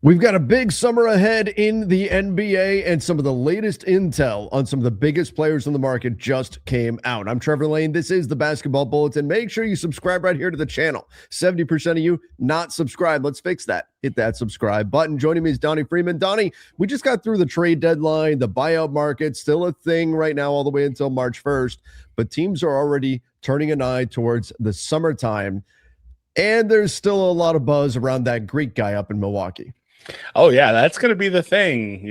We've got a big summer ahead in the NBA, and some of the latest intel on some of the biggest players in the market just came out. I'm Trevor Lane. This is the Basketball Bulletin. Make sure you subscribe right here to the channel. 70% of you not subscribed. Let's fix that. Hit that subscribe button. Joining me is Donnie Freeman. Donnie, we just got through the trade deadline. The buyout market, still a thing right now all the way until March 1st, but teams are already turning an eye towards the summertime, and there's still a lot of buzz around that Greek guy up in Milwaukee. Oh, yeah, that's going to be the thing.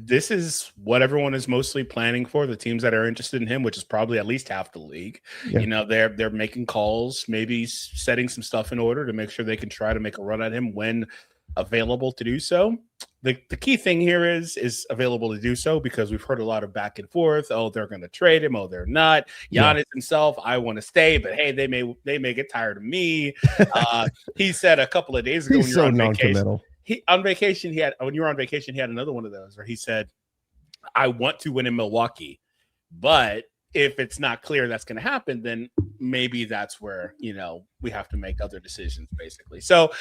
This is what everyone is mostly planning for, the teams that are interested in him, which is probably at least half the league. Yeah. They're making calls, maybe setting some stuff in order to make sure they can try to make a run at him when available to do so. The key thing here is available to do so, because we've heard a lot of back and forth. Oh, they're going to trade him. Oh, they're not. Giannis himself, I want to stay, but hey, they may get tired of me. He said a couple of days ago when you're on vacation. When you were on vacation, he had another one of those where he said, I want to win in Milwaukee, but if it's not clear that's going to happen, then maybe that's where, we have to make other decisions, basically. So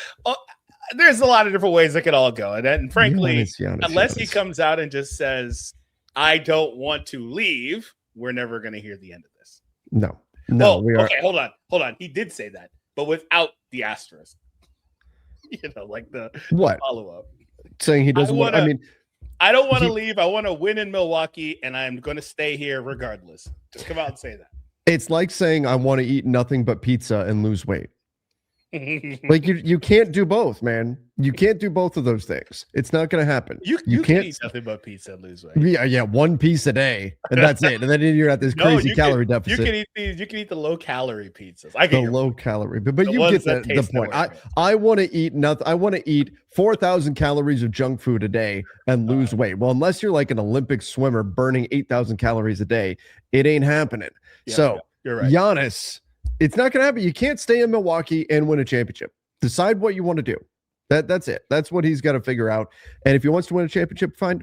there's a lot of different ways that could all go. And frankly, unless he comes out and just says, I don't want to leave, we're never going to hear the end of this. No. Okay, hold on. He did say that, but without the asterisk. Like the follow-up. Saying he doesn't want. I don't want to leave. I want to win in Milwaukee, and I'm going to stay here regardless. Just come out and say that. It's like saying I want to eat nothing but pizza and lose weight. Like you can't do both, man. You can't do both of those things. It's not going to happen. You can't eat nothing but pizza and lose weight. Yeah, one piece a day, and that's it. And then you're at this crazy calorie deficit. You can eat these. You can eat the low calorie pizzas. I get the low calorie, but you get the point. I want to eat nothing. I want to eat 4,000 calories of junk food a day and lose weight. Well, unless you're like an Olympic swimmer burning 8,000 calories a day, it ain't happening. You're right. Giannis, it's not going to happen. You can't stay in Milwaukee and win a championship. Decide what you want to do. That's it. That's what he's got to figure out. And if he wants to win a championship, fine.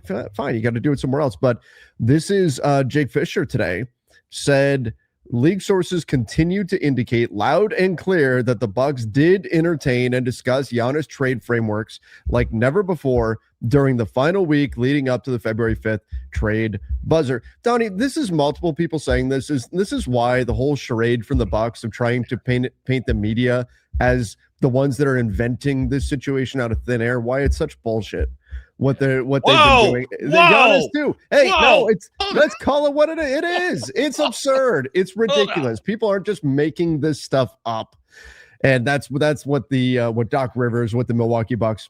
You got to do it somewhere else. But this is Jake Fisher today said league sources continue to indicate loud and clear that the Bucks did entertain and discuss Giannis trade frameworks like never before during the final week leading up to the February 5th trade buzzer. Donnie, this is multiple people saying this is why the whole charade from the Bucks of trying to paint the media as the ones that are inventing this situation out of thin air, why it's such bullshit. What they've been doing. Giannis too. Hey, no, let's call it what it is. It is. It's absurd. It's ridiculous. People aren't just making this stuff up. And that's what what Doc Rivers, what the Milwaukee Bucks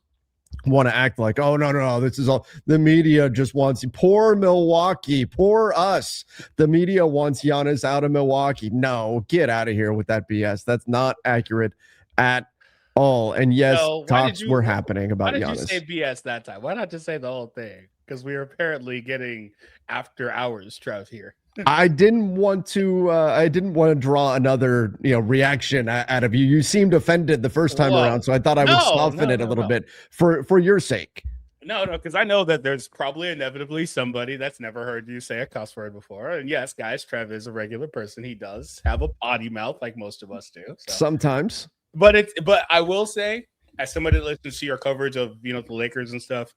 want to act like. Oh, no. This is all the media just wants. Poor Milwaukee, poor us. The media wants Giannis out of Milwaukee. No, get out of here with that BS. That's not accurate at all. And yes, talks were happening about Giannis. Why did you say BS that time? Why not just say the whole thing? Because we are apparently getting after hours, Trev, here. I didn't want to draw another reaction out of you. You seemed offended the first time around, so I thought I would soften it a little bit for your sake. No, because I know that there's probably inevitably somebody that's never heard you say a cuss word before. And yes, guys, Trev is a regular person. He does have a potty mouth like most of us do. So. Sometimes. But I will say, as somebody that listens to your coverage of the Lakers and stuff,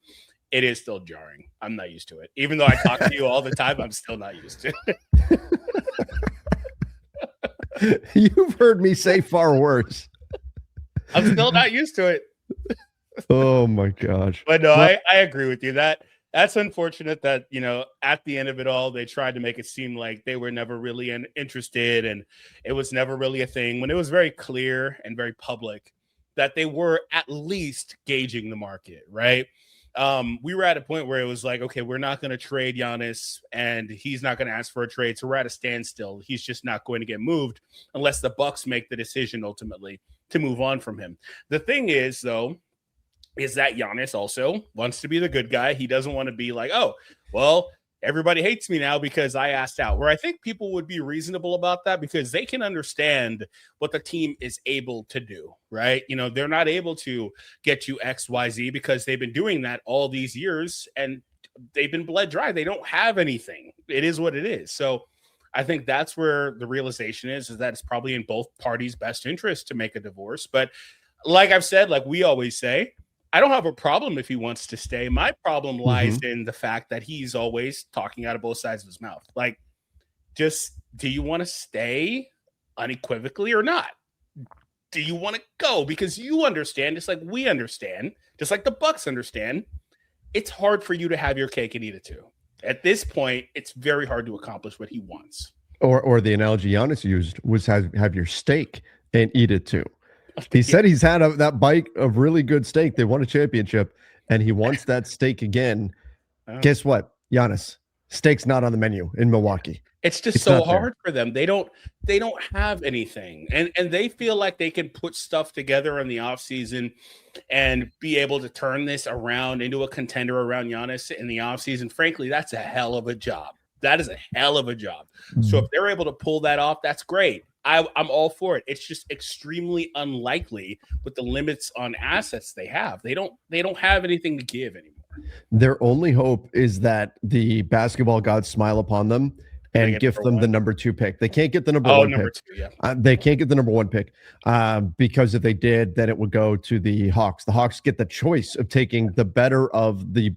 it is still jarring. I'm not used to it. Even though I talk to you all the time, I'm still not used to it. You've heard me say far worse. I'm still not used to it. Oh my gosh. But no, I agree with you. That's unfortunate that, at the end of it all, they tried to make it seem like they were never really interested and it was never really a thing, when it was very clear and very public that they were at least gauging the market, right? We were at a point where it was like, okay, we're not going to trade Giannis and he's not going to ask for a trade. So we're at a standstill. He's just not going to get moved unless the Bucks make the decision ultimately to move on from him. The thing is, though, is that Giannis also wants to be the good guy. He doesn't want to be like, oh, well, everybody hates me now because I asked out, where I think people would be reasonable about that because they can understand what the team is able to do, right? They're not able to get you X, Y, Z because they've been doing that all these years and they've been bled dry. They don't have anything. It is what it is. So I think that's where the realization is that it's probably in both parties' best interest to make a divorce. But like I've said, like we always say, I don't have a problem if he wants to stay. My problem lies in the fact that he's always talking out of both sides of his mouth. Like, just, do you want to stay unequivocally or not? Do you want to go? Because you understand, just like we understand, just like the Bucks understand, it's hard for you to have your cake and eat it too. At this point, it's very hard to accomplish what he wants. Or the analogy Giannis used was have your steak and eat it too. He said he's had that bite of really good steak. They won a championship, and he wants that steak again. Guess what, Giannis? Steak's not on the menu in Milwaukee. It's so hard for them. They don't have anything. And they feel like they can put stuff together in the offseason and be able to turn this around into a contender around Giannis in the offseason. Frankly, that's a hell of a job. That is a hell of a job. So if they're able to pull that off, that's great. I'm all for it. It's just extremely unlikely with the limits on assets they have. They don't have anything to give anymore. Their only hope is that the basketball gods smile upon them and gift them the number 2 pick. They can't get the number 1 pick. 2, yeah. They can't get the number 1 pick because if they did, then it would go to the Hawks. The Hawks get the choice of taking the better of the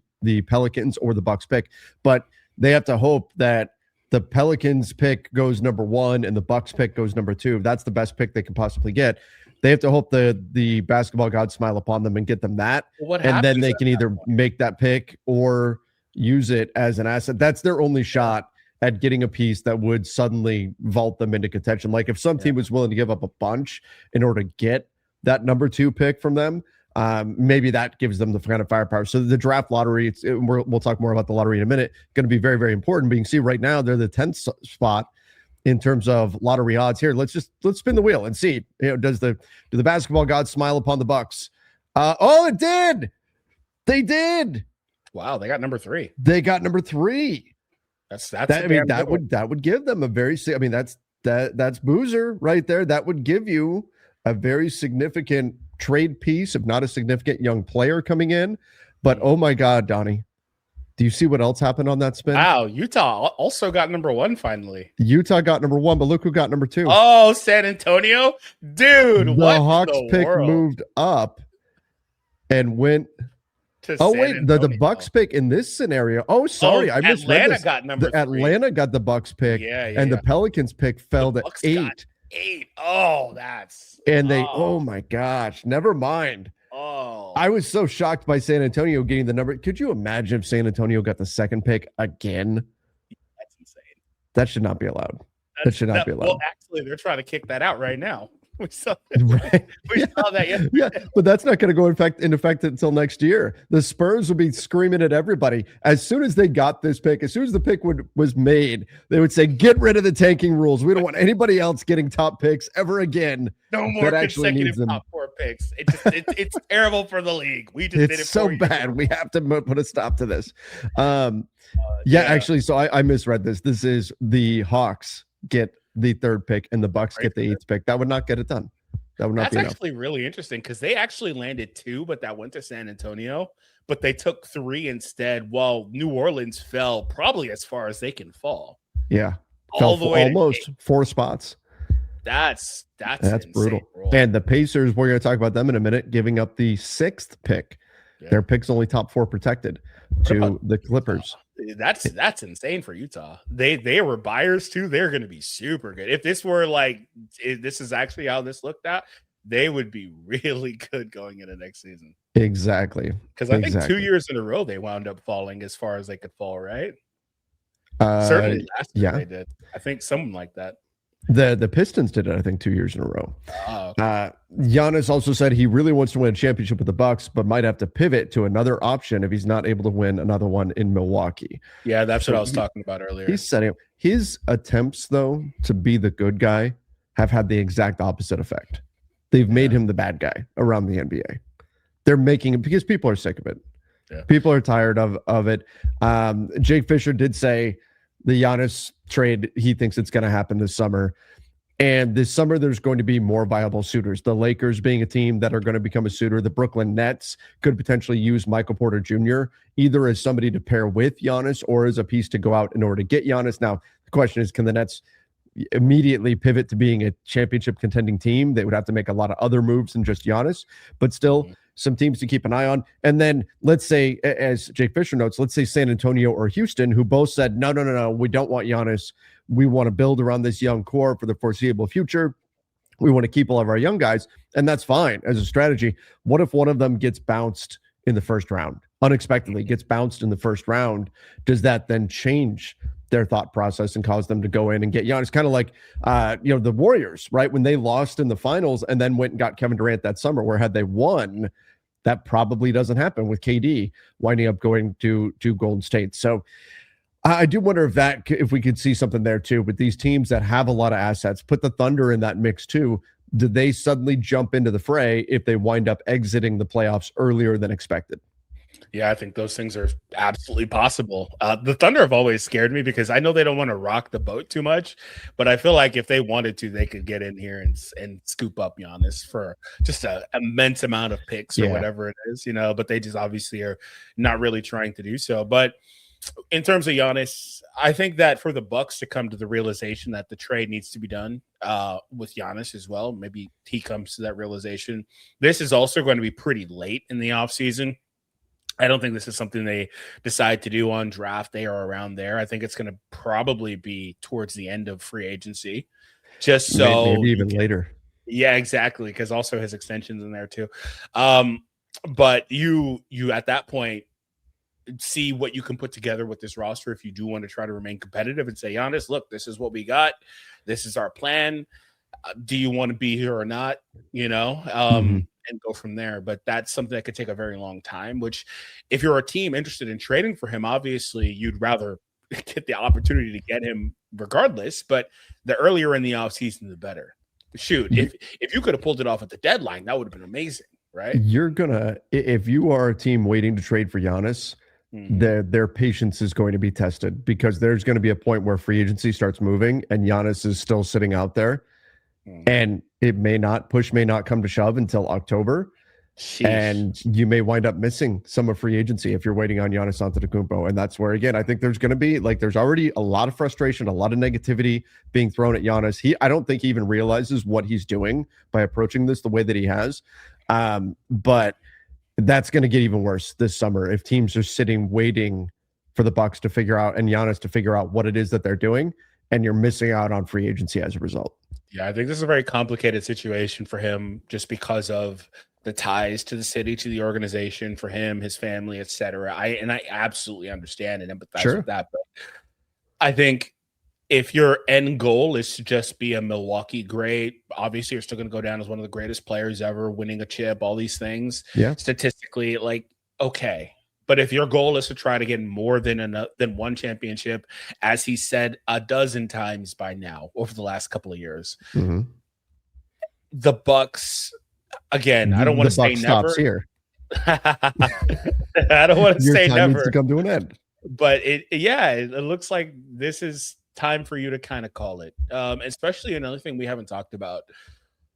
Pelicans or the Bucks pick, but they have to hope that the Pelicans pick goes number 1 and the Bucks pick goes number 2. That's the best pick they can possibly get. They have to hope the basketball gods smile upon them and get them that. And then they can either make that pick or use it as an asset. That's their only shot at getting a piece that would suddenly vault them into contention. Like if some team was willing to give up a bunch in order to get that number 2 pick from them, maybe that gives them the kind of firepower. So the draft lottery, we'll talk more about the lottery in a minute, going to be very, very important. But you can see right now they're the 10th spot in terms of lottery odds here. Let's spin the wheel and see, do the basketball gods smile upon the Bucks? It did. They did. Wow. They got number 3. They got number 3. That would give them a very, that's Boozer right there. That would give you a very significant trade piece, if not a significant young player coming in. But oh my God, Donnie, do you see what else happened on that spin? Wow, Utah also got number 1 finally. Utah got number 1, but look who got number 2. Oh, San Antonio, dude! The Hawks pick moved up and went. The Bucks pick in this scenario. Oh, sorry, I misread Atlanta this. Got number 3. Atlanta got the Bucks pick, and the Pelicans pick fell to 8. 8. Oh, that's oh my gosh, never mind. Oh, I was so shocked by San Antonio getting the number. Could you imagine if San Antonio got the 2nd pick again? That's insane. That should not be allowed. That should not be allowed. Well, actually, they're trying to kick that out right now. We saw that. We saw that yesterday. Yeah, but that's not going to go in effect until next year. The Spurs will be screaming at everybody as soon as they got this pick. As soon as the pick was made, they would say, "Get rid of the tanking rules. We don't want anybody else getting top picks ever again." No more consecutive top 4 picks. It's terrible for the league. We just did it so bad. We have to put a stop to this. Actually, so I misread this. This is the Hawks get the 3rd pick and the Bucks get the 8th pick. That would not get it done. That would not be enough. That's actually really interesting because they actually landed 2, but that went to San Antonio. But they took 3 instead, while New Orleans fell probably as far as they can fall. Yeah, all the way almost 4 spots. That's brutal. And the Pacers, we're going to talk about them in a minute, giving up the 6th pick. Yeah. Their pick's only top 4 protected to the Clippers. That's insane for Utah. They were buyers too. They're going to be super good. If this were this is actually how this looked at, they would be really good going into next season. Exactly. Because I think 2 years in a row they wound up falling as far as they could fall, right? Certainly last year they did. I think something like that. The Pistons did it, I think, 2 years in a row. Giannis also said he really wants to win a championship with the Bucks, but might have to pivot to another option if he's not able to win another one in Milwaukee. Yeah, that's what I was talking about earlier. He's setting up. His attempts, though, to be the good guy have had the exact opposite effect. They've made him the bad guy around the NBA. They're making it because people are sick of it. Yeah. People are tired of it. Jake Fisher did say the Giannis trade, he thinks it's going to happen this summer. And this summer, there's going to be more viable suitors. The Lakers being a team that are going to become a suitor. The Brooklyn Nets could potentially use Michael Porter Jr. either as somebody to pair with Giannis or as a piece to go out in order to get Giannis. Now, the question is, can the Nets immediately pivot to being a championship contending team? They would have to make a lot of other moves than just Giannis. But still, some teams to keep an eye on. And then let's say, as Jake Fisher notes, let's say San Antonio or Houston, who both said, no, we don't want Giannis. We want to build around this young core for the foreseeable future. We want to keep all of our young guys, and that's fine as a strategy. What if one of them gets bounced in the first round, unexpectedly gets bounced in the first round? Does that then change their thought process and cause them to go in and get Giannis? Kind of like, the Warriors, right? When they lost in the finals and then went and got Kevin Durant that summer, where had they won, that probably doesn't happen with KD winding up going to Golden State. So I do wonder if we could see something there too, with these teams that have a lot of assets. Put the Thunder in that mix too. Do they suddenly jump into the fray if they wind up exiting the playoffs earlier than expected? Yeah, I think those things are absolutely possible. The Thunder have always scared me because I know they don't want to rock the boat too much, but I feel like if they wanted to, they could get in here and scoop up Giannis for just an immense amount of picks or whatever it is, but they just obviously are not really trying to do so. But in terms of Giannis, I think that for the Bucks to come to the realization that the trade needs to be done with Giannis as well, maybe he comes to that realization. This is also going to be pretty late in the offseason. I don't think this is something they decide to do on draft day or around there. I think it's going to probably be towards the end of free agency, just so maybe even later. Yeah, exactly, because also his extension's in there too. But you at that point see what you can put together with this roster if you do want to try to remain competitive and say, Giannis, look, this is what we got. This is our plan. Do you want to be here or not? And go from there. But that's something that could take a very long time, which if you're a team interested in trading for him, obviously you'd rather get the opportunity to get him regardless. But the earlier in the offseason, the better. Shoot, if you could have pulled it off at the deadline, that would have been amazing, right? If you are a team waiting to trade for Giannis, their patience is going to be tested, because there's going to be a point where free agency starts moving and Giannis is still sitting out there, and it may not come to shove until October. Sheesh. And you may wind up missing some of free agency if you're waiting on Giannis Antetokounmpo. And that's where, again, I think there's going to be there's already a lot of frustration, a lot of negativity being thrown at Giannis. I don't think he even realizes what he's doing by approaching this the way that he has. But that's going to get even worse this summer if teams are sitting waiting for the Bucks to figure out, and Giannis to figure out what it is that they're doing, and you're missing out on free agency as a result. Yeah, I think this is a very complicated situation for him just because of the ties to the city, to the organization, for him, his family, etc. I absolutely understand and empathize with that. But I think if your end goal is to just be a Milwaukee great, obviously you're still going to go down as one of the greatest players ever, winning a chip, all these things. Yeah. Statistically, okay. But if your goal is to try to get more than one championship, as he said a dozen times by now over the last couple of years, the Bucks, again, I don't want to say never. Here. I don't want to say never. Needs to come to an end. But it looks like this is time for you to kind of call it. Especially another thing we haven't talked about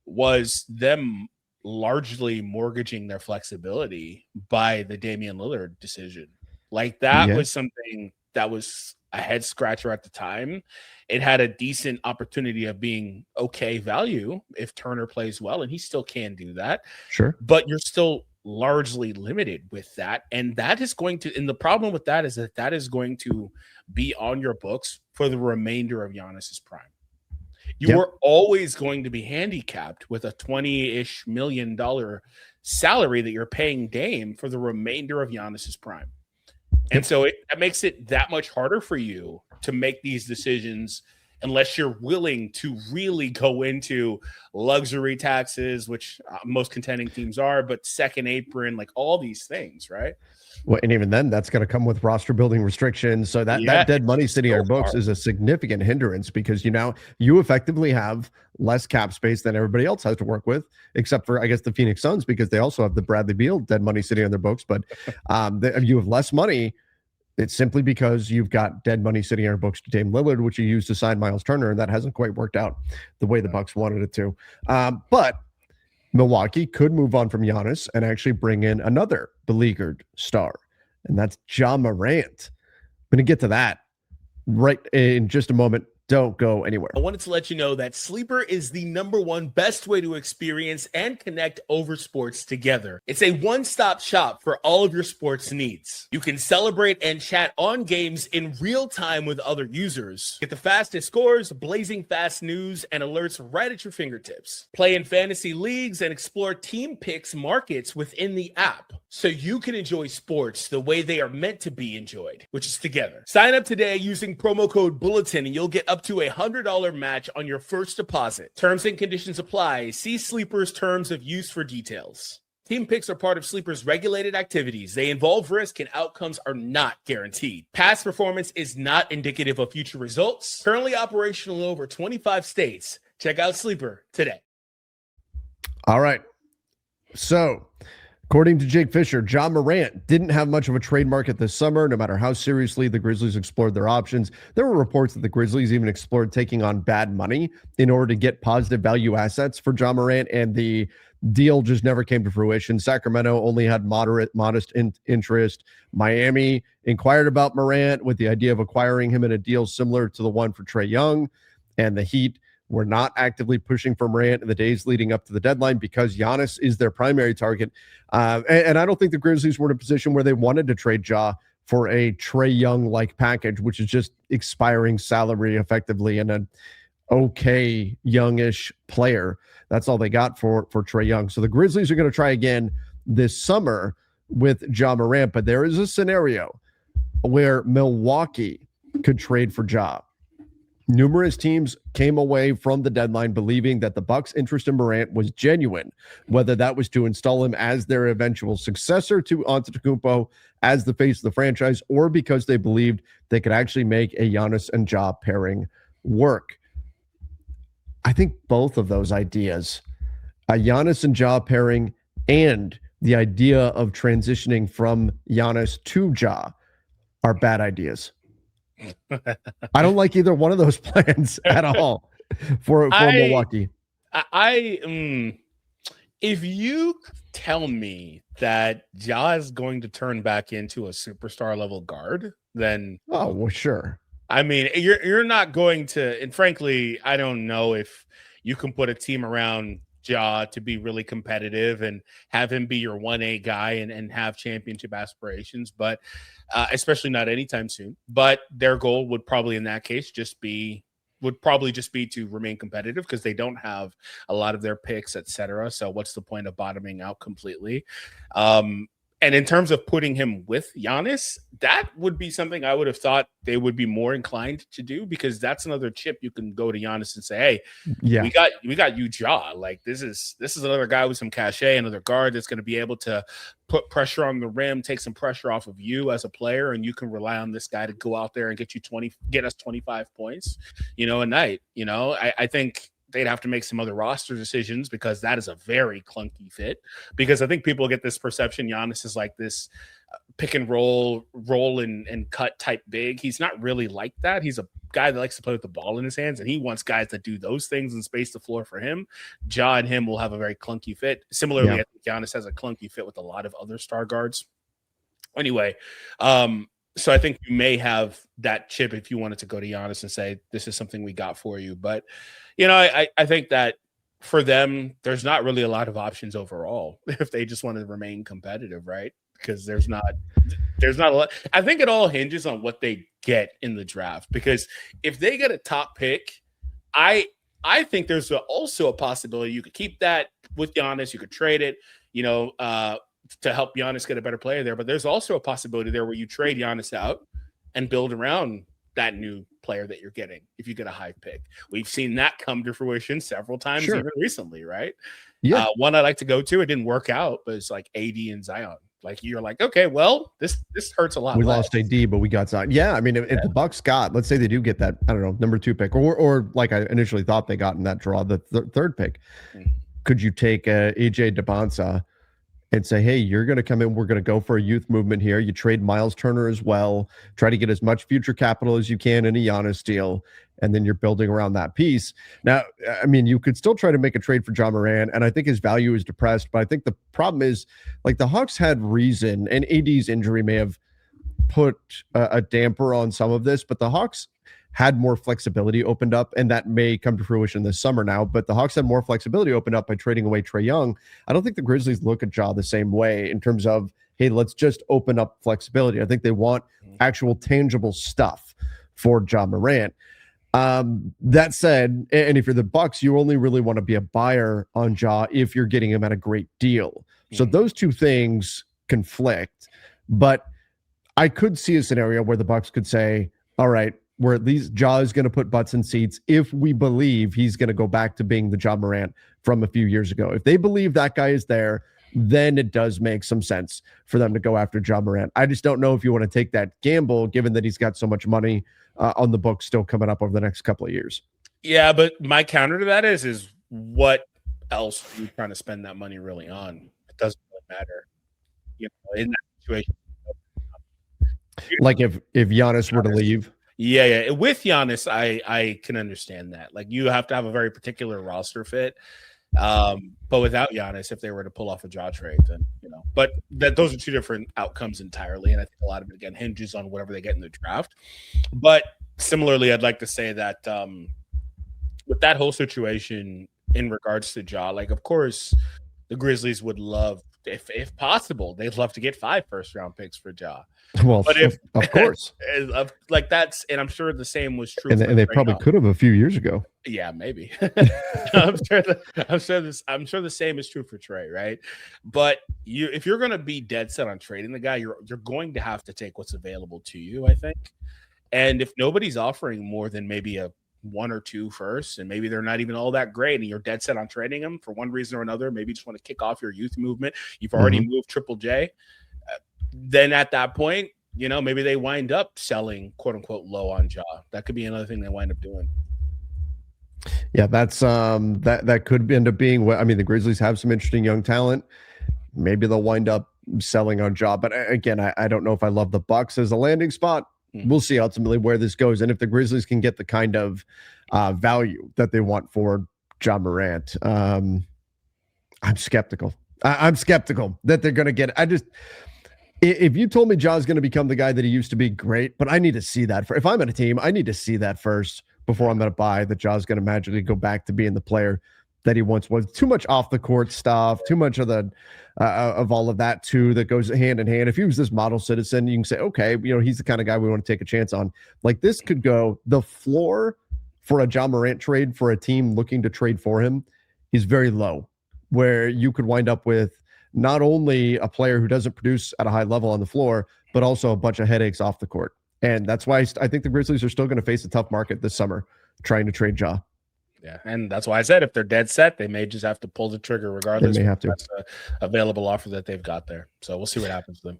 was them largely mortgaging their flexibility by the Damian Lillard decision. That was something that was a head scratcher at the time. It had a decent opportunity of being okay value if Turner plays well, and he still can do that. Sure. But you're still largely limited with that. And that is going to, and the problem with that is that is going to be on your books for the remainder of Giannis's prime. You are always going to be handicapped with a $20-ish million salary that you're paying Dame for the remainder of Giannis's prime. And so it makes it that much harder for you to make these decisions unless you're willing to really go into luxury taxes, which most contending teams are, but second apron, all these things, right? Well, and even then, that's going to come with roster building restrictions. So that dead money sitting on your books is a significant hindrance, because you effectively have less cap space than everybody else has to work with, except for, I guess, the Phoenix Suns, because they also have the Bradley Beal dead money sitting on their books. But you have less money. It's simply because you've got dead money sitting on your books to Dame Lillard, which you used to sign Miles Turner, and that hasn't quite worked out the way the Bucks wanted it to. But Milwaukee could move on from Giannis and actually bring in another beleaguered star, and that's Ja Morant. I'm going to get to that right in just a moment. Don't go anywhere. I wanted to let you know that Sleeper is the #1 best way to experience and connect over sports together. It's a one-stop shop for all of your sports needs. You can celebrate and chat on games in real time with other users. Get the fastest scores, blazing fast news, and alerts right at your fingertips. Play in fantasy leagues and explore team picks markets within the app so you can enjoy sports the way they are meant to be enjoyed, which is together. Sign up today using promo code Bulletin and you'll get up to a $100 match on your first deposit. Terms and conditions apply. See Sleeper's terms of use for details. Team picks are part of Sleeper's regulated activities. They involve risk and outcomes are not guaranteed. Past performance is not indicative of future results. Currently operational in over 25 states. Check out Sleeper today. All right. So, according to Jake Fisher, Ja Morant didn't have much of a trade market this summer, no matter how seriously the Grizzlies explored their options. There were reports that the Grizzlies even explored taking on bad money in order to get positive value assets for Ja Morant, and the deal just never came to fruition. Sacramento only had modest interest. Miami inquired about Morant with the idea of acquiring him in a deal similar to the one for Trae Young, and the Heat were not actively pushing for Morant in the days leading up to the deadline because Giannis is their primary target. And I don't think the Grizzlies were in a position where they wanted to trade Ja for a Trae Young-like package, which is just expiring salary effectively and an okay youngish player. That's all they got for Trae Young. So the Grizzlies are going to try again this summer with Ja Morant, but there is a scenario where Milwaukee could trade for Ja. Numerous teams came away from the deadline believing that the Bucks' interest in Morant was genuine, whether that was to install him as their eventual successor to Antetokounmpo as the face of the franchise, or because they believed they could actually make a Giannis and Ja pairing work. I think both of those ideas, a Giannis and Ja pairing and the idea of transitioning from Giannis to Ja, are bad ideas. I don't like either one of those plans at all for Milwaukee. If you tell me that Ja is going to turn back into a superstar level guard, then well, sure. I mean, you're not going to, and frankly, I don't know if you can put a team around Ja to be really competitive and have him be your 1A guy and have championship aspirations, but especially not anytime soon. But their goal would probably in that case just be to remain competitive because they don't have a lot of their picks, etc. So what's the point of bottoming out completely? And in terms of putting him with Giannis, that would be something I would have thought they would be more inclined to do, because that's another chip you can go to Giannis and say, "Hey, yeah, we got you, Ja. Like this is another guy with some cachet, another guard that's going to be able to put pressure on the rim, take some pressure off of you as a player, and you can rely on this guy to go out there and get us 25 points, a night. I think they'd have to make some other roster decisions because that is a very clunky fit. Because I think people get this perception Giannis is like this pick and roll and cut type big. He's not really like that. He's a guy that likes to play with the ball in his hands, and he wants guys that do those things and space the floor for him. Ja and him will have a very clunky fit. Similarly, I think Giannis has a clunky fit with a lot of other star guards. Anyway, so I think you may have that chip if you wanted to go to Giannis and say, this is something we got for you. But, I think that for them, there's not really a lot of options overall if they just want to remain competitive, right? Because there's not a lot. I think it all hinges on what they get in the draft, because if they get a top pick, I think there's also a possibility you could keep that with Giannis. You could trade it, to help Giannis get a better player there. But there's also a possibility there where you trade Giannis out and build around that new player that you're getting if you get a high pick. We've seen that come to fruition several times, even recently, right? Yeah. One I like to go to, it didn't work out, but it's like AD and Zion. Like you're like, okay, well, this hurts a lot. We lost AD, but we got Zion. Yeah, I mean, if the Bucks got, let's say they do get that, I don't know, number 2 pick, or like I initially thought they got in that draw, the third pick, could you take AJ DeBonsa and say, hey, you're going to come in, we're going to go for a youth movement here. You trade Miles Turner as well, try to get as much future capital as you can in a Giannis deal, and then you're building around that piece. Now, I mean, you could still try to make a trade for Ja Morant, and I think his value is depressed, but I think the problem is, like, the Hawks had reason, and AD's injury may have put a damper on some of this, but the Hawks had more flexibility opened up, and that may come to fruition this summer now, but the Hawks had more flexibility opened up by trading away Trae Young. I don't think the Grizzlies look at Ja the same way in terms of, hey, let's just open up flexibility. I think they want actual tangible stuff for Ja Morant. That said, and if you're the Bucks, you only really want to be a buyer on Ja if you're getting him at a great deal. So those two things conflict, but I could see a scenario where the Bucks could say, all right, where at least Ja is going to put butts in seats if we believe he's going to go back to being the Ja Morant from a few years ago. If they believe that guy is there, then it does make some sense for them to go after Ja Morant. I just don't know if you want to take that gamble, given that he's got so much money on the books still coming up over the next couple of years. Yeah, but my counter to that is what else are you trying to spend that money really on? It doesn't really matter. In that situation. Like if Giannis were to leave. Yeah. With Giannis, I can understand that. Like, you have to have a very particular roster fit. But without Giannis, if they were to pull off a Ja trade, then but those are two different outcomes entirely, and I think a lot of it again hinges on whatever they get in the draft. But similarly, I'd like to say that with that whole situation in regards to Ja, like, of course, the Grizzlies would love, if possible, they'd love to get 5 first-round picks for Ja. Well, but if of course, like that's, and I'm sure the same was true. And they probably could have a few years ago. Yeah, maybe. I'm sure the same is true for Trae, right? But if you're going to be dead set on trading the guy, you're going to have to take what's available to you, I think. And if nobody's offering more than maybe a 1 or 2 first, and maybe they're not even all that great, and you're dead set on trading them for one reason or another, maybe you just want to kick off your youth movement. You've already moved Triple J. Then at that point, maybe they wind up selling quote unquote low on Ja. That could be another thing they wind up doing. Yeah, that's that could end up being what, I mean, the Grizzlies have some interesting young talent. Maybe they'll wind up selling on Ja. But again, I don't know if I love the Bucks as a landing spot. We'll see ultimately where this goes. And if the Grizzlies can get the kind of value that they want for Ja Morant, I'm skeptical. I'm skeptical that they're going to get it. If you told me Ja's going to become the guy that he used to be, great, but I need to see that. If I'm on a team, I need to see that first before I'm going to buy that Ja's going to magically go back to being the player that he once was. Too much off the court stuff, too much of the of all of that too that goes hand in hand. If he was this model citizen, you can say, okay, he's the kind of guy we want to take a chance on. Like, this could go, the floor for a Ja Morant trade for a team looking to trade for him is very low, where you could wind up with not only a player who doesn't produce at a high level on the floor, but also a bunch of headaches off the court. And that's why I think the Grizzlies are still going to face a tough market this summer trying to trade Ja. Yeah, and that's why I said if they're dead set, they may just have to pull the trigger regardless. They may have to. That's the available offer that they've got there. So we'll see what happens to them.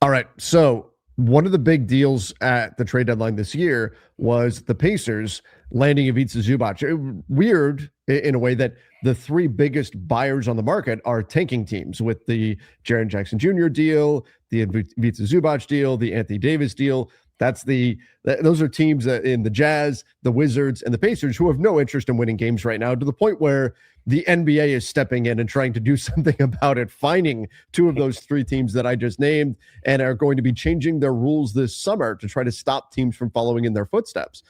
All right, so one of the big deals at the trade deadline this year was the Pacers landing Ivica Zubac. Weird in a way that the 3 biggest buyers on the market are tanking teams, with the Jaren Jackson Jr. deal, the Ivica Zubac deal, the Anthony Davis deal. Those are teams in the Jazz, the Wizards, and the Pacers who have no interest in winning games right now, to the point where the NBA is stepping in and trying to do something about it, finding 2 of those 3 teams that I just named, and are going to be changing their rules this summer to try to stop teams from following in their footsteps.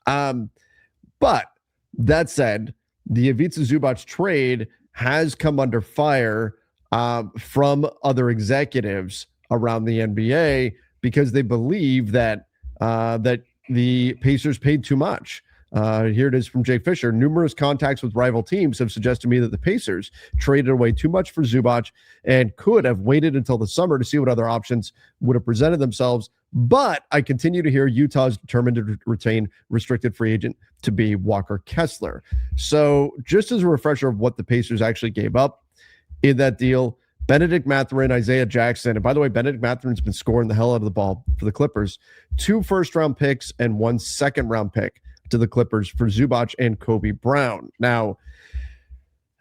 But that said, the Ivica Zubac trade has come under fire from other executives around the NBA because they believe that the Pacers paid too much. Here it is from Jay Fisher. Numerous contacts with rival teams have suggested to me that the Pacers traded away too much for Zubac and could have waited until the summer to see what other options would have presented themselves. But I continue to hear Utah's determined to retain restricted free agent to be Walker Kessler. So just as a refresher of what the Pacers actually gave up in that deal, Benedict Mathurin, Isaiah Jackson, and by the way, Benedict Mathurin's been scoring the hell out of the ball for the Clippers, 2 first-round picks and 1 second-round pick to the Clippers for Zubac and Kobe Brown. Now,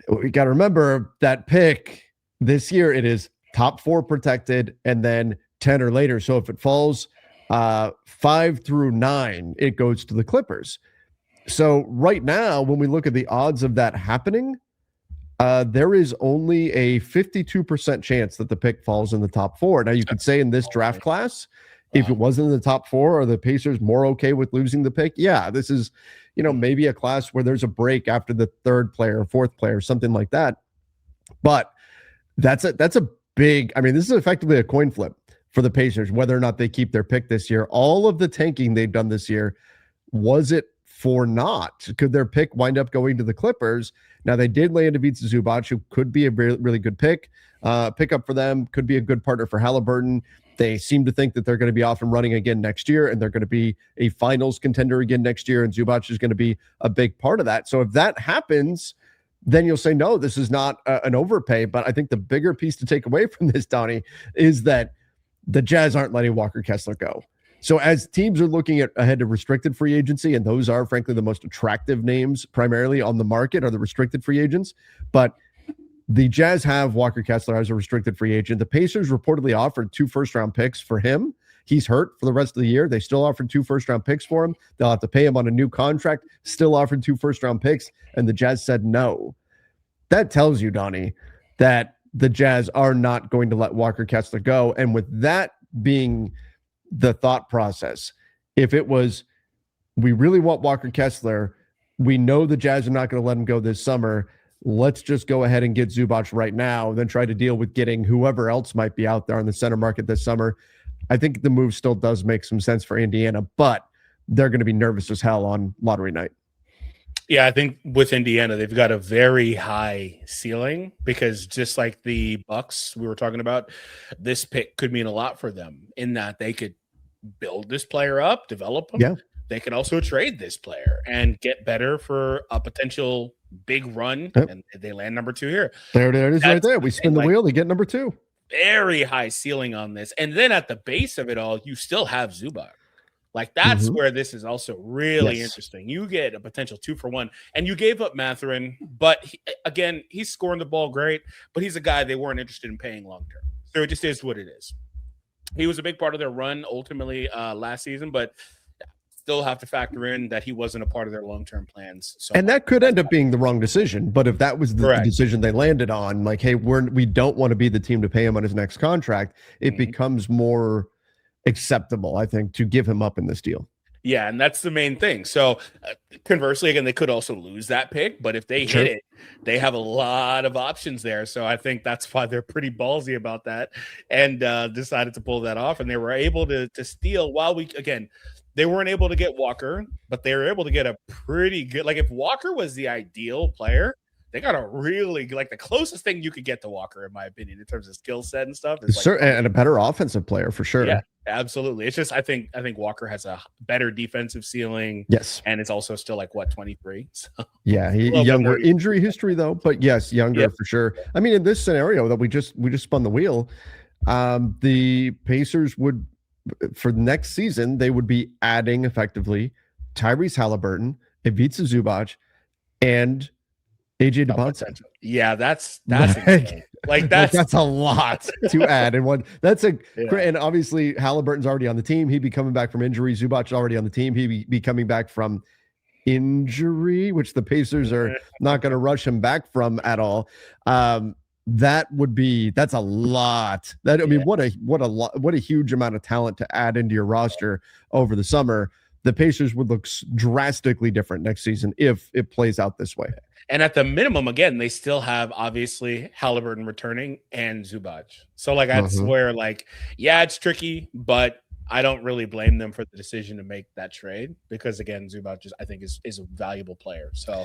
we got to remember that pick this year, it is top 4 protected and then 10 or later. So if it falls 5 through 9, it goes to the Clippers. So right now, when we look at the odds of that happening, there is only a 52% chance that the pick falls in the top 4. Now, you could say in this draft class, If it wasn't in the top 4, are the Pacers more okay with losing the pick? Yeah, this is, maybe a class where there's a break after the 3rd player, 4th player, something like that. But that's a big, this is effectively a coin flip for the Pacers, whether or not they keep their pick this year. All of the tanking they've done this year, was it for naught? Could their pick wind up going to the Clippers? Now, they did land Ivica Zubac, who could be a really, really good pickup for them, could be a good partner for Halliburton. They seem to think that they're going to be off and running again next year, and they're going to be a finals contender again next year, and Zubac is going to be a big part of that. So if that happens, then you'll say, no, this is not an overpay. But I think the bigger piece to take away from this, Donnie, is that the Jazz aren't letting Walker Kessler go. So as teams are looking ahead to restricted free agency, and those are, frankly, the most attractive names primarily on the market are the restricted free agents. But the Jazz have Walker Kessler as a restricted free agent. The Pacers reportedly offered 2 first-round picks for him. He's hurt for the rest of the year. They still offered 2 first-round picks for him. They'll have to pay him on a new contract. Still offered 2 first-round picks, and the Jazz said no. That tells you, Donnie, that the Jazz are not going to let Walker Kessler go. And with that being the thought process, if it was, we really want Walker Kessler, we know the Jazz are not going to let him go this summer, let's just go ahead and get Zubac right now, then try to deal with getting whoever else might be out there on the center market this summer. I think the move still does make some sense for Indiana, but they're going to be nervous as hell on lottery night. Yeah, I think with Indiana, they've got a very high ceiling because just like the Bucks we were talking about, this pick could mean a lot for them in that they could build this player up, develop him. Yeah. They can also trade this player and get better for a potential big run, and they land number 2 here. There it is. That's right there. We spin the wheel, they get number 2. Very high ceiling on this. And then at the base of it all, you still have Zubac. Like, that's where this is also really interesting. You get a potential 2-for-1, and you gave up Mathurin, but again, he's scoring the ball great, but he's a guy they weren't interested in paying long-term. So it just is what it is. He was a big part of their run ultimately last season, but still have to factor in that he wasn't a part of their long-term plans. So, and that could end up being the wrong decision. But if that was the decision they landed on, like, hey, we don't want to be the team to pay him on his next contract, it becomes more acceptable, I think, to give him up in this deal. Yeah, and that's the main thing. So conversely, again, they could also lose that pick, but if they hit it, they have a lot of options there. So I think that's why they're pretty ballsy about that and decided to pull that off. And they were able to steal while they weren't able to get Walker, but they were able to get a pretty good, like if Walker was the ideal player, they got a really, like the closest thing you could get to Walker, in my opinion, in terms of skill set and stuff. Is like, and a better offensive player for sure. Yeah, absolutely. It's just, I think Walker has a better defensive ceiling. Yes. And it's also still like 23. So yeah, younger injury history though, but yes, younger for sure. I mean, in this scenario that we just spun the wheel, the Pacers would, for next season, they would be adding effectively Tyrese Halliburton, Ivica Zubac, and AJ DeBonte. Yeah, that's insane. Like that's a lot to add. And and obviously Halliburton's already on the team. He'd be coming back from injury. Zubac's already on the team. He'd be coming back from injury, which the Pacers are not going to rush him back from at all. That's a lot. What a huge amount of talent to add into your roster over the summer. The Pacers would look drastically different next season if it plays out this way. And at the minimum, again, they still have obviously Halliburton returning and Zubac. So like I swear, like, yeah, it's tricky, but I don't really blame them for the decision to make that trade because again, Zubac I think is a valuable player. So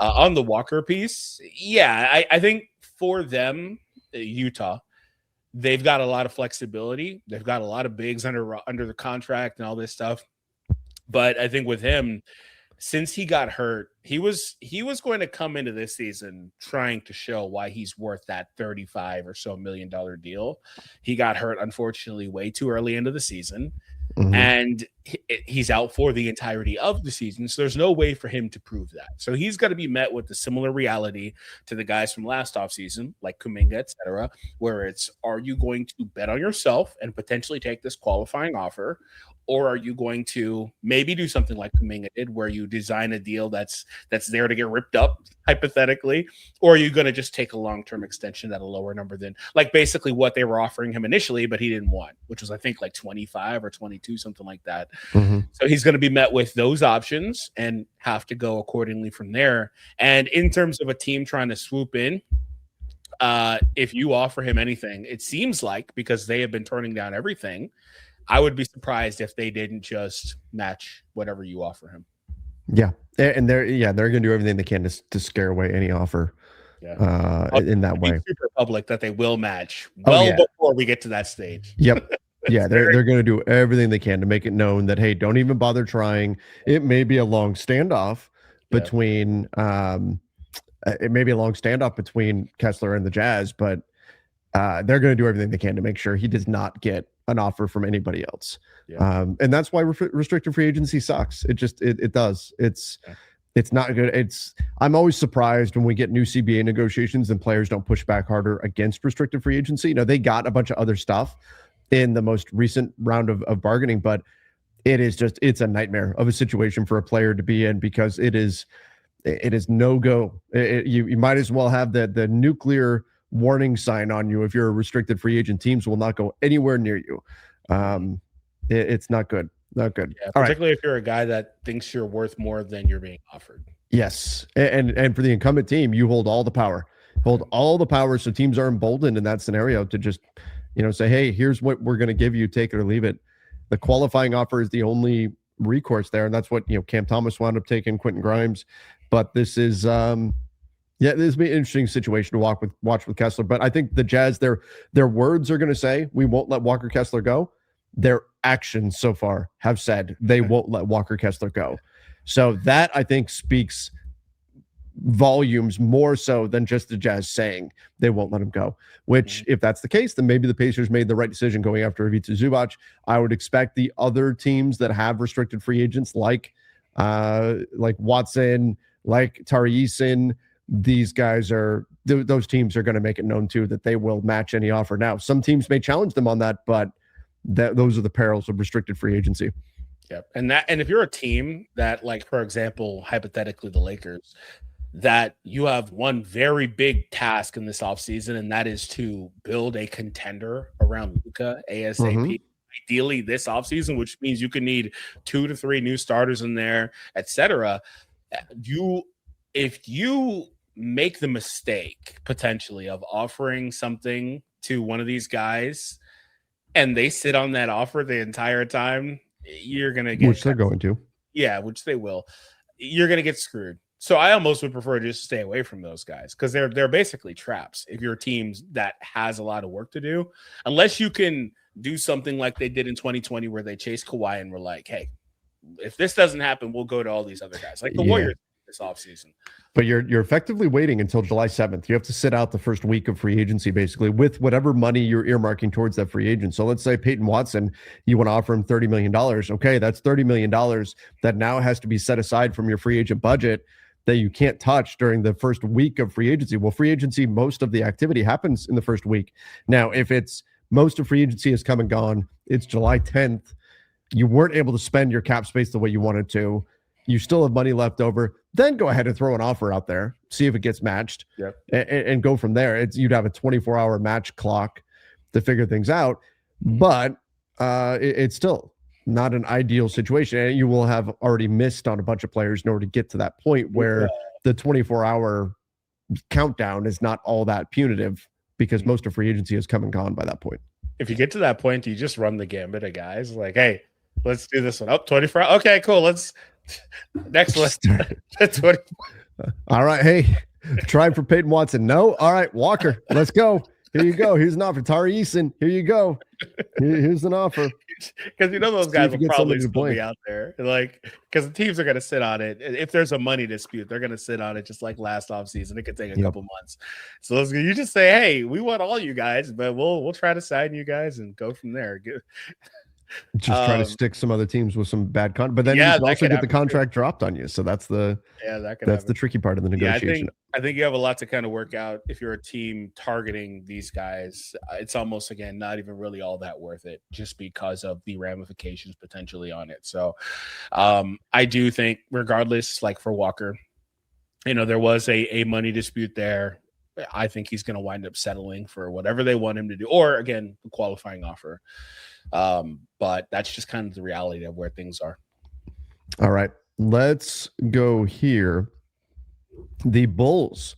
on the Walker piece, yeah, I think for them, Utah, they've got a lot of flexibility. They've got a lot of bigs under the contract and all this stuff. But I think with him, since he got hurt, he was going to come into this season trying to show why he's worth that $35 or so million deal. He got hurt, unfortunately, way too early into the season. And he's out for the entirety of the season. So there's no way for him to prove that. So he's got to be met with a similar reality to the guys from last offseason, like Kuminga, et cetera, where it's, are you going to bet on yourself and potentially take this qualifying offer? Or are you going to maybe do something like Kuminga did, where you design a deal that's there to get ripped up, hypothetically? Or are you going to just take a long-term extension at a lower number than like basically what they were offering him initially, but he didn't want, which was I think like 25 or 22, something like that. So he's going to be met with those options and have to go accordingly from there. And in terms of a team trying to swoop in, if you offer him anything, it seems like, because they have been turning down everything, I would be surprised if they didn't just match whatever you offer him. Yeah. And they're going to do everything they can to scare away any offer in that way. Super public that they will match before we get to that stage. Yep. Yeah, they're going to do everything they can to make it known that, hey, don't even bother trying. It may be a long standoff between Kessler and the Jazz, but they're going to do everything they can to make sure he does not get an offer from anybody else. And that's why restricted free agency sucks. It does. It's not good. I'm always surprised when we get new CBA negotiations and players don't push back harder against restricted free agency. They got a bunch of other stuff in the most recent round of bargaining, but it's a nightmare of a situation for a player to be in, because it is no go. You might as well have the nuclear warning sign on you if you're a restricted free agent. Teams will not go anywhere near you. It's not good. Not good. Yeah, particularly if you're a guy that thinks you're worth more than you're being offered. Yes. And for the incumbent team, you hold all the power. So teams are emboldened in that scenario to just, say, hey, here's what we're going to give you, take it or leave it. The qualifying offer is the only recourse there. And that's what, Cam Thomas wound up taking, Quentin Grimes. But this is, this will be an interesting situation to watch with Kessler. But I think the Jazz, their words are going to say, we won't let Walker Kessler go. Their actions so far have said they won't let Walker Kessler go. So that, I think, speaks volumes more so than just the Jazz saying they won't let him go, which if that's the case, then maybe the Pacers made the right decision going after Ivica Zubac. I would expect the other teams that have restricted free agents like Watson, like Tari Eason, these guys those teams are going to make it known too that they will match any offer. Now, some teams may challenge them on that, but those are the perils of restricted free agency. Yep. And if you're a team that, like, for example, hypothetically the Lakers, that you have one very big task in this offseason, and that is to build a contender around Luka ASAP. Ideally this offseason, which means you can need 2 to 3 new starters in there, etc. If you make the mistake potentially of offering something to one of these guys and they sit on that offer the entire time, you're going to get... Which they're going to. Yeah, which they will. You're going to get screwed. So I almost would prefer to just stay away from those guys, because they're basically traps if you're teams that has a lot of work to do. Unless you can do something like they did in 2020 where they chased Kawhi and were like, hey, if this doesn't happen, we'll go to all these other guys. Like the Warriors this offseason. But you're effectively waiting until July 7th. You have to sit out the first week of free agency, basically, with whatever money you're earmarking towards that free agent. So let's say Peyton Watson, you want to offer him $30 million. Okay, that's $30 million that now has to be set aside from your free agent budget that you can't touch during the first week of free agency. Well, free agency, most of the activity happens in the first week. Now, if it's most of free agency has come and gone, it's July 10th, you weren't able to spend your cap space the way you wanted to, you still have money left over, then go ahead and throw an offer out there, see if it gets matched, and go from there. You'd have a 24-hour match clock to figure things out, but it's still not an ideal situation. And you will have already missed on a bunch of players in order to get to that point where the 24-hour countdown is not all that punitive, because most of free agency has come and gone by that point. If you get to that point, you just run the gambit of guys. Like, hey, let's do this one. Up 24. Okay, cool. Let's next list. 20. All right. Hey, try for Peyton Watson. No. All right, Walker. Let's go. Here you go. Here's an offer. Tari Eason. Here you go. Here's an offer. Because those guys will probably still be out there. Like, because the teams are going to sit on it. If there's a money dispute, they're going to sit on it just like last offseason. It could take a couple months. So you just say, hey, we want all you guys, but we'll try to sign you guys and go from there. Just try to stick some other teams with some bad content, but then you can also get the contract dropped on you. So that's the tricky part of the negotiation. I think you have a lot to kind of work out if you're a team targeting these guys. It's almost, again, not even really all that worth it just because of the ramifications potentially on it. So I do think, regardless, like for Walker, there was a money dispute there. I think he's going to wind up settling for whatever they want him to do, or again, a qualifying offer. But that's just kind of the reality of where things are. All right, let's go here. The Bulls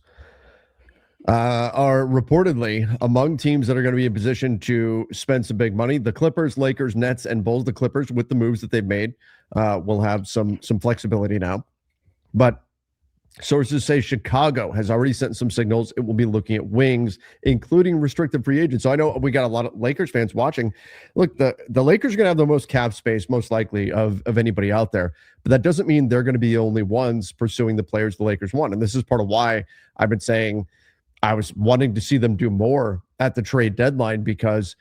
are reportedly among teams that are going to be in position to spend some big money. The Clippers, Lakers, Nets, and Bulls. The Clippers, with the moves that they've made, will have some flexibility now. But sources say Chicago has already sent some signals. It will be looking at wings, including restricted free agents. So I know we got a lot of Lakers fans watching. Look, the Lakers are going to have the most cap space, most likely, of anybody out there. But that doesn't mean they're going to be the only ones pursuing the players the Lakers want. And this is part of why I've been saying I was wanting to see them do more at the trade deadline, because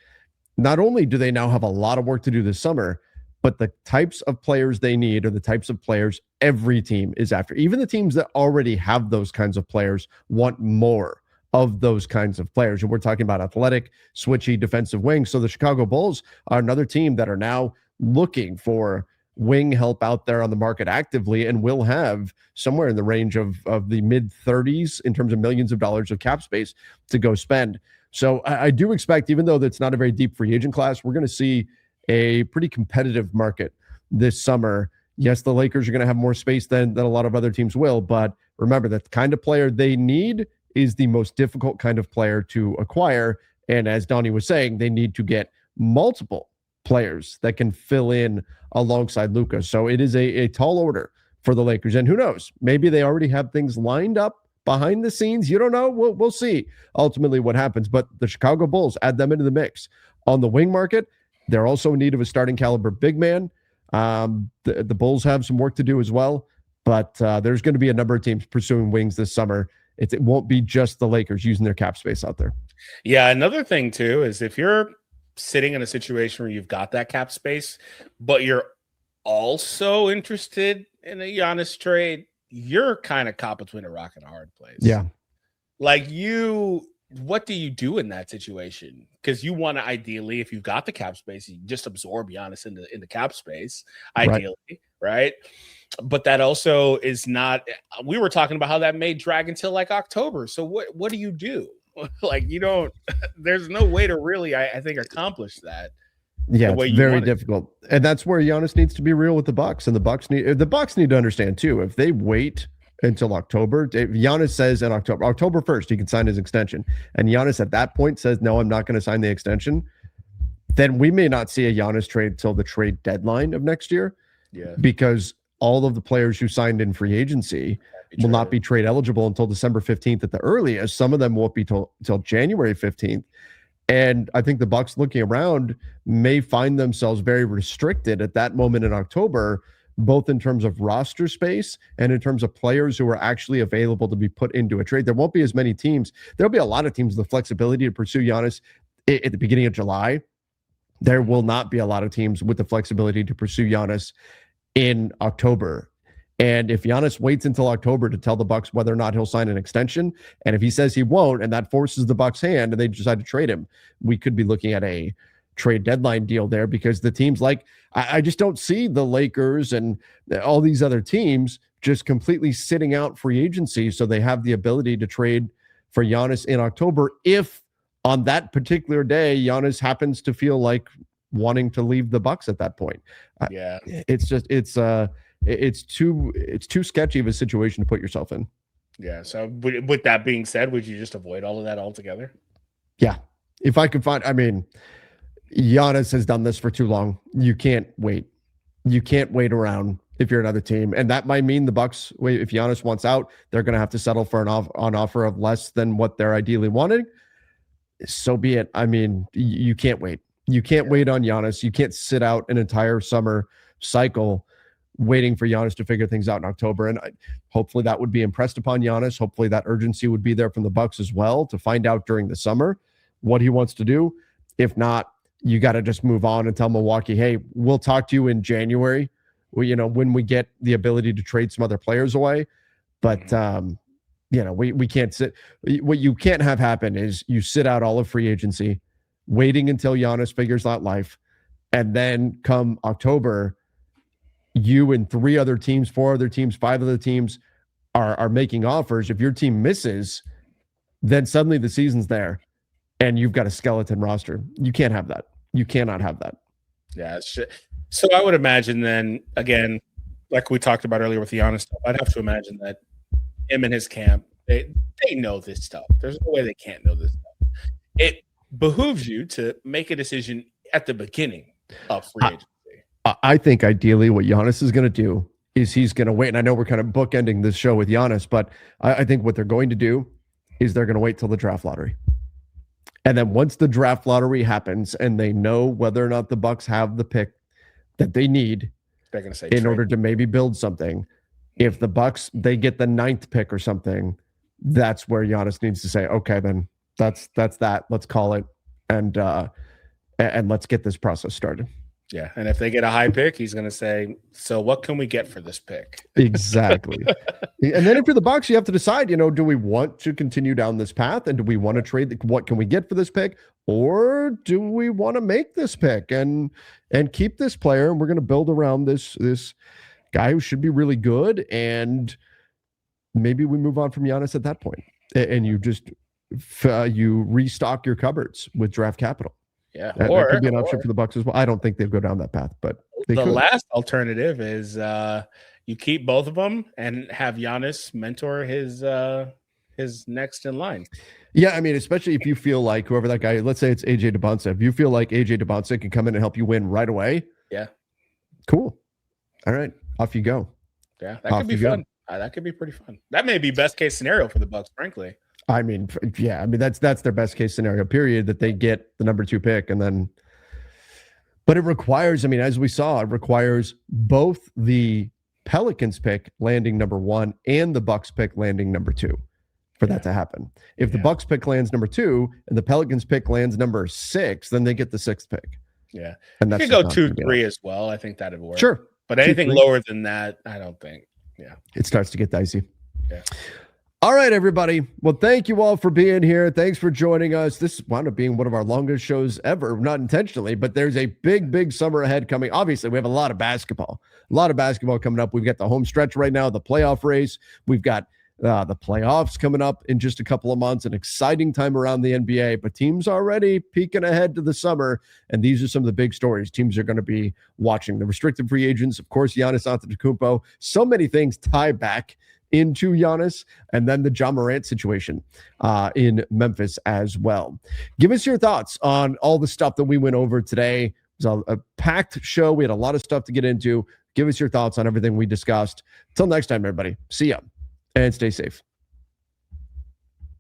not only do they now have a lot of work to do this summer, but the types of players they need are the types of players every team is after. Even the teams that already have those kinds of players want more of those kinds of players. And we're talking about athletic, switchy defensive wings. So the Chicago Bulls are another team that are now looking for wing help out there on the market actively, and will have somewhere in the range of the mid 30s in terms of millions of dollars of cap space to go spend. So I do expect, even though that's not a very deep free agent class, we're going to see a pretty competitive market this summer. Yes, the Lakers are going to have more space than a lot of other teams will, but remember that the kind of player they need is the most difficult kind of player to acquire. And as Donnie was saying, they need to get multiple players that can fill in alongside Luka. So it is a tall order for the Lakers. And who knows, maybe they already have things lined up behind the scenes. You don't know. We'll see ultimately what happens. But the Chicago Bulls, add them into the mix. On the wing market, they're also in need of a starting caliber big man. The Bulls have some work to do as well, but there's going to be a number of teams pursuing wings this summer. It won't be just the Lakers using their cap space out there. Yeah, another thing too is if you're sitting in a situation where you've got that cap space, but you're also interested in a Giannis trade, you're kind of caught between a rock and a hard place. Yeah. Like what do you do in that situation? Because you want to, ideally, if you've got the cap space, you just absorb Giannis in the cap space, ideally, right? But that also is not. We were talking about how that may drag until like October. So what do you do? Like, you don't. There's no way to really, I think, accomplish that. Yeah, it's very difficult, and that's where Giannis needs to be real with the Bucks, and the Bucks need to understand too. If they wait until October, if Giannis says in October 1st, he can sign his extension, and Giannis at that point says, no, I'm not going to sign the extension, then we may not see a Giannis trade till the trade deadline of next year. Yeah, because all of the players who signed in free agency will not be trade eligible until December 15th at the earliest. Some of them won't be till January 15th. And I think the Bucks, looking around, may find themselves very restricted at that moment in October, both in terms of roster space and in terms of players who are actually available to be put into a trade. There won't be as many teams. There'll be a lot of teams with the flexibility to pursue Giannis at the beginning of July. There will not be a lot of teams with the flexibility to pursue Giannis in October. And if Giannis waits until October to tell the Bucks whether or not he'll sign an extension, and if he says he won't, and that forces the Bucks' hand, and they decide to trade him, we could be looking at a trade deadline deal there, because the teams like, I just don't see the Lakers and all these other teams just completely sitting out free agency so they have the ability to trade for Giannis in October if on that particular day Giannis happens to feel like wanting to leave the Bucks at that point. Yeah, it's too sketchy of a situation to put yourself in. Yeah. So with that being said, would you just avoid all of that altogether? Yeah. If I could find, Giannis has done this for too long. You can't wait. You can't wait around if you're another team. And that might mean the Bucks, if Giannis wants out, they're going to have to settle for an offer of less than what they're ideally wanting. So be it. You can't wait. You can't wait on Giannis. You can't sit out an entire summer cycle waiting for Giannis to figure things out in October. And hopefully that would be impressed upon Giannis. Hopefully that urgency would be there from the Bucks as well to find out during the summer what he wants to do. If not, you got to just move on and tell Milwaukee, hey, we'll talk to you in January. When we get the ability to trade some other players away. But, we can't sit. What you can't have happen is you sit out all of free agency, waiting until Giannis figures out life. And then come October, you and 3 other teams, 4 other teams, 5 other teams are making offers. If your team misses, then suddenly the season's there and you've got a skeleton roster. You can't have that. You cannot have that. Yeah. So I would imagine then, again, like we talked about earlier with the Giannis stuff, I'd have to imagine that him and his camp, they know this stuff. There's no way they can't know this stuff. It behooves you to make a decision at the beginning of free agency. I think ideally what Giannis is going to do is he's going to wait. And I know we're kind of bookending this show with Giannis, but I think what they're going to do is they're going to wait till the draft lottery. And then once the draft lottery happens and they know whether or not the Bucks have the pick that they need, they're going to say in order to maybe build something. If the Bucks, they get the 9th pick or something, that's where Giannis needs to say, okay, then that's that. Let's call it. And let's get this process started. Yeah. And if they get a high pick, he's going to say, so what can we get for this pick? Exactly. And then if you're the Bucks, you have to decide, do we want to continue down this path? And do we want to trade? What can we get for this pick? Or do we want to make this pick and keep this player? And we're going to build around this guy who should be really good. And maybe we move on from Giannis at that point. And you just, you restock your cupboards with draft capital. Yeah, that could be an option for the Bucks as well. I don't think they'll go down that path, but the last alternative is you keep both of them and have Giannis mentor his next in line. Yeah, I mean, especially if you feel like whoever that guy is, let's say it's AJ DeBonsa. If you feel like AJ DeBonsa can come in and help you win right away, yeah, cool. All right, off you go. Yeah, that could be fun. That could be pretty fun. That may be best case scenario for the Bucks, frankly. I mean, yeah, that's their best case scenario, period, that they get the number 2 pick. And then, but it requires, I mean, as we saw, it requires both the Pelicans pick landing number 1 and the Bucks pick landing number 2 for that to happen. If the Bucks pick lands number 2 and the Pelicans pick lands number 6, then they get the 6th pick. Yeah. And you could go 2-3 as well. I think that'd work. Sure. But anything lower than that, I don't think. Yeah. It starts to get dicey. Yeah. All right, everybody. Well, thank you all for being here. Thanks for joining us. This wound up being one of our longest shows ever, not intentionally, but there's a big summer ahead coming. Obviously, we have a lot of basketball coming up. We've got the home stretch right now, the playoff race. We've got the playoffs coming up in just a couple of months, an exciting time around the NBA, but teams already peeking ahead to the summer. And these are some of the big stories teams are going to be watching. The restricted free agents, of course, Giannis Antetokounmpo. So many things tie back into Giannis, and then the Ja Morant situation in Memphis as well. Give us your thoughts on all the stuff that we went over today. It was a packed show. We had a lot of stuff to get into. Give us your thoughts on everything we discussed. Till next time, everybody. See ya and stay safe.